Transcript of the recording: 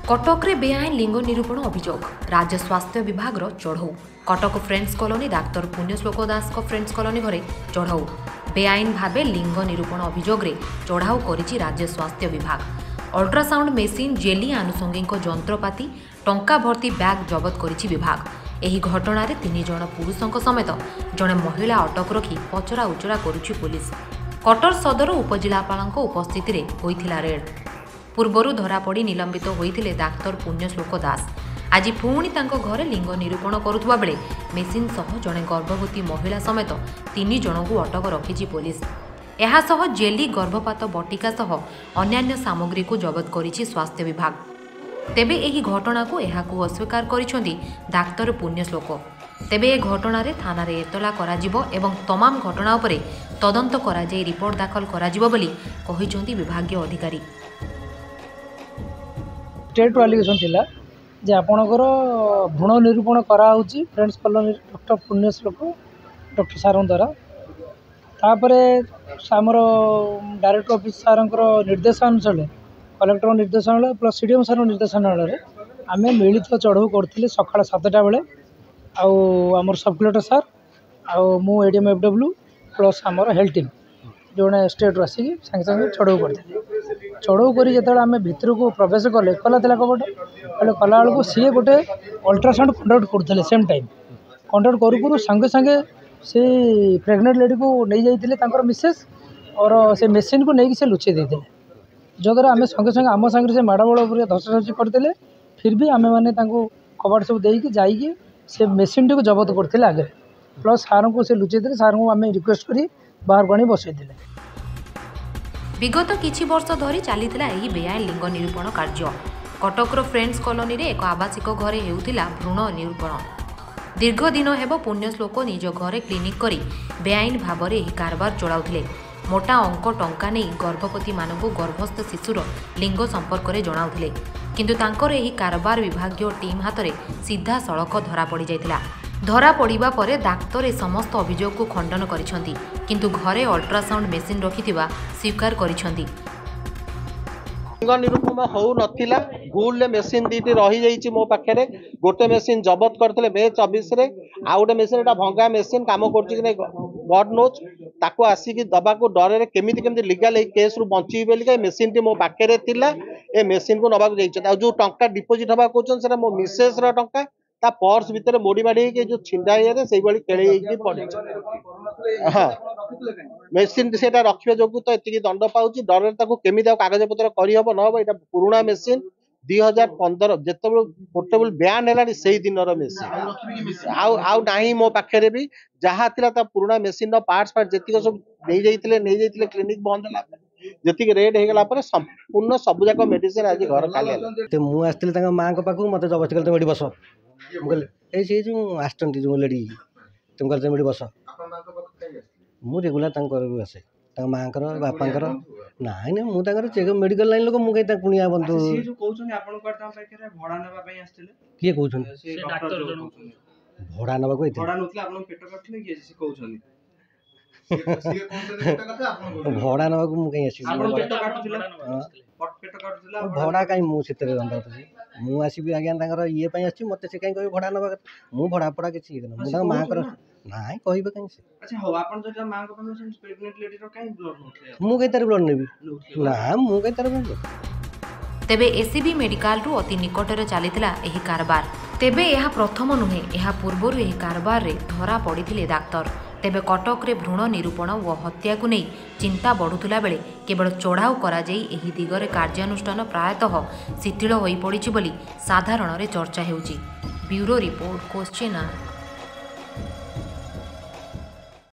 कटक में बेआईन लिंग निरूपण अभियोग राज्य स्वास्थ्य विभाग चढ़ऊ। कटक फ्रेंड्स कॉलोनी डाक्तर पुण्यश्लोक दास फ्रेंड्स कॉलोनी घरे चढ़ऊ। बेआईन भावे लिंग निरूपण अभियोग चढ़ाऊ करिछि राज्य स्वास्थ्य विभाग। अल्ट्रासाउंड मेसीन जेली आनुषंगिक जंत्रपाति टंका भर्ती बैग जबत करिछि विभाग। एही घटना 3 जन पुरुषों समेत जड़े महिला अटक रखी पचरा उचरा करुछि पुलिस। कटर सदर उपजिलापाल उपस्थित होइथिला रेड। पूर्वर धरापड़ी निलंबित होइथिले डाक्तर पुण्यश्लोक दास। आज पुणी तांको घरे लिंग निरूपण करुथुवा बेले मेसीन सह जड़े गर्भवती महिला समेत 3 जनकू अटक रखिछि पुलिस। एहासह जेली गर्भपात बटिका सह अन्यान्य सामग्री को जबत करिछि स्वास्थ्य विभाग। तेबे एही घटना को एहाकू अस्वीकार करिसेंती डाक्तर पुण्यश्लोक। तेबे ए घटना रे थाना रे एतला कराजिबो एवं तमाम घटना उपरे तदंत करा जाय रिपोर्ट दाखल कराजिबो बोली कहिसेंती विभागीय अधिकारी। स्टेट एलिगेशन थिला जे आपणकर भ्रूण निरूपण करा होची फ्रेंड्स कॉलोनी डॉक्टर पुण्यश्लोक डॉक्टर सारन द्वारा। तापरे हमर डायरेक्टर ऑफिस सारंकर निर्देशानुसार कलेक्टर निर्देशन प्लस सीडीएम सार निर्देशन आम मिलित चढ़ऊ करते सका 7टा बेले आमर सब कलेक्टर सार आउ एडीएम एफडब्ल्यू प्लस आमर हेल्थ टीम जो स्टेट आसिक सागे सागे चढ़ऊ करते। चढ़ऊ कर जो आम भितर को प्रवेश कले कला कपट कला बेलू सी गोटे अल्ट्रासाउंड कंडक्ट करते सेम टाइम कंडक्ट करू संगे संगे से प्रेग्नेंट लेडी को नहीं जाइए मिसेस और से मेसीन को लेकिन से लुचे देते जद्वारा आम संगे संगे आम सागर से माड़ बड़ धसाधसी करते फिर भी आम मैंने कबाट सब देकी जाइए से मेसीन टी को जबत करते आगे प्लस सार को से लुचे देते सार को आम रिक्वेस्ट कर बाहर को आनी बसई। विगत किछि वर्ष धरी चलीथिला एही बेआईन लिंग निरूपण कार्य। कटकर फ्रेंड्स कॉलोनी रे एक आवासिक घरे हेउथिला भ्रूण निरूपण। दीर्घ दिन हेब पुण्यश्लोक निज घरे क्लिनिक करी बेआईन भाव में एही कारबार चलाउथिले। मोटा अंक टंका नहीं गर्भवती मानकु गर्भस्थ शिशुर लिंग संपर्क में जणाउथिले किंतु तांकर एही कारबार विभागीय टीम हाथ में सीधा सड़क धरा पड़ जाइथिला। धरा पड़िबा परे डाक्तर ए समस्त अभियोग को खंडन करिसेंती किंतु घरे अल्ट्रासाउंड मेसीन रखिथिबा स्वीकार करिसेंती। लिंग निरूपण हो नथिला भूल मेसीन दीटी रही जाइछि मो पाखरे गोटे मेसीन जबत करथिले मे 24 रे आ गोटे मेसीन एटा भंगा मेसीन काम करछि कि नै गॉड नोज ताको आसी कि दबा को डरे रे केमिति केमिति लीगल ए केस रु बंची बेली के मेसीन टी मो पाखरे थिला ए मेसीन को नबा को जाइछ आ जो टंका डिपोजिट हबा कोचन सेरा मो मिसेस रा टंका ता पर्स भीतर मोड़ी माड़ी के जो छिंडा ये से बड़ी केळे ही पड़े। हां मेसीन सेटा रखिबे जोगु तो एतिकी दंड पाउची डरे ताको केमिति कागज पत्र करि हबो न हबो एटा पुराना मेसीन 2015 जेते पोर्टेबल बैन हेलानी सेही दिन रो मेसीन आउ नाही मो पाखरे भी जहा थिला ता पुराना मेसीन नो पार्ट्स जेतिक सब नै जाइतिले क्लिनिक बंद होला जेतिक रेड हे गेला पर संपूर्ण सब जाक मेडिसिन आज घर खाली ते मु आस्तिले तांगा मां को पाकू मते जबरदस्ती करते मेडी बस ए से जो आस्टंती जो लेडी तुम करते मेडी बस मु रेगुलर तांकर आसे तांगा मांकर बापांकर नाइ ने मु तांकर चेक मेडिकल लाइन लोक मु कहि ता कुनिया बंधु से जो कहउछन आपन कर ता पाखरे भड़ा नेबा पई आस्तिले के कहउछन से डॉक्टर जो कहउछन भड़ा नेबा को भड़ा नथले आपन पेट कटले के से कहउछन भड़ा नेबा को मु कहि आसी आपन पेट काटुथिला पेट काटुथिला भड़ा काई मु सेतरे रंदा पसी मु आसीबी आज्ञा तांकर ये पई आसी मते से काई कहि भड़ा नेबा मु भड़ा पड़ा के छी मु तांगा मां कर नाइ कहिबे काई से अच्छा हो आपन जो मां को पन प्रेग्नेंट लेडी रो काई ब्लड नथले मु कहि तार ब्लड नेबी ना मु कहि तार ब्लड। तेबे एसीबी मेडिकल रु अति निकटरे चलीथिला एही कारबार। तेबे यह प्रथम नुहे यह पूर्वर एही कारबार रे धरा पड़िथिले डाक्तर। तेबे कटक रे भ्रूण निरूपण व हत्या को नहीं चिंता बढ़ुला बेले केवल चढ़ाऊ करा जाई एही दिगरे कार्यानुष्ठान प्रायतः शिथिल होई पड़िछि बोली साधारण रे चर्चा हेउछि। Bureau report question.